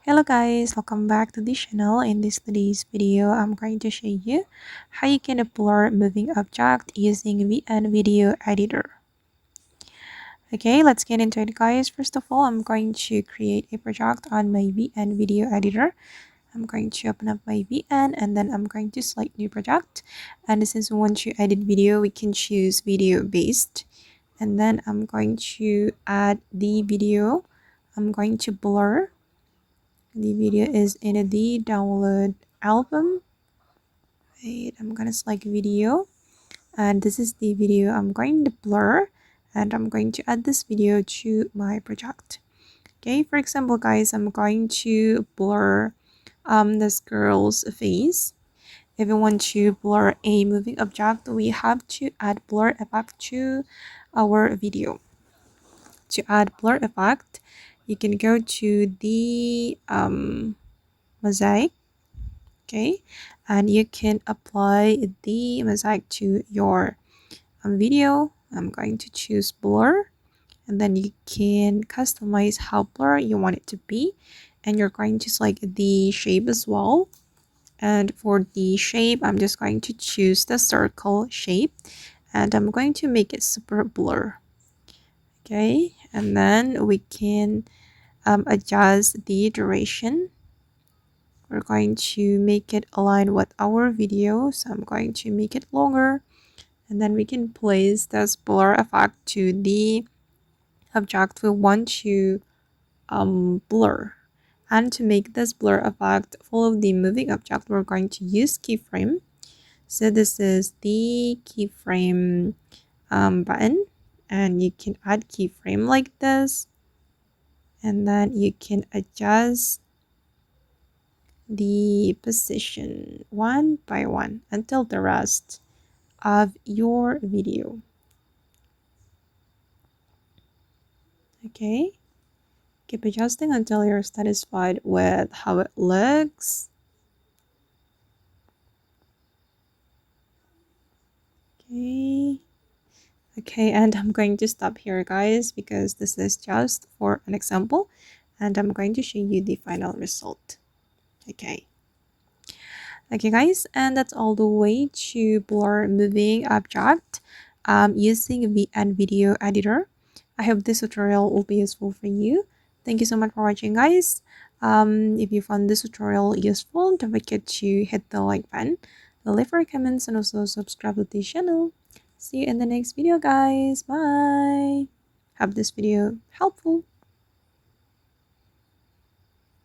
Hello guys, welcome back to the channel. In today's video, I'm going to show you how you can blur moving object using VN Video Editor. Okay, let's get into it guys. First of all, I'm going to create a project on my VN Video Editor. I'm going to open up my VN and then I'm going to select new project. And since we want to edit video, we can choose video based. And then I'm going to add the video. I'm going to blur. The video is in the download album. Wait, I'm gonna select video, and this is the video I'm going to blur, and I'm going to add this video to my project. Okay, for example guys, I'm going to blur this girl's face. If we want to blur a moving object, we have to add blur effect to our video. To add blur effect, you can go to the mosaic. Okay, and you can apply the mosaic to your video. I'm going to choose blur, and then you can customize how blur you want it to be, and you're going to select the shape as well. And for the shape, I'm just going to choose the circle shape, and I'm going to make it super blur. Okay, and then we can adjust the duration. We're going to make it align with our video, so I'm going to make it longer, and then we can place this blur effect to the object we want to blur. And to make this blur effect follow the moving object, we're going to use keyframe. So this is the keyframe button, and you can add keyframe like this, and then you can adjust the position one by one until the rest of your video. Okay, keep adjusting until you're satisfied with how it looks. Okay, and I'm going to stop here guys, because this is just for an example, and I'm going to show you the final result. Okay guys, and that's all the way to blur moving object using VN Video Editor. I hope this tutorial will be useful for you. Thank you so much for watching guys. If you found this tutorial useful, don't forget to hit the like button, leave your comments, and also subscribe to the channel. See you in the next video guys. Bye. Hope this video helpful.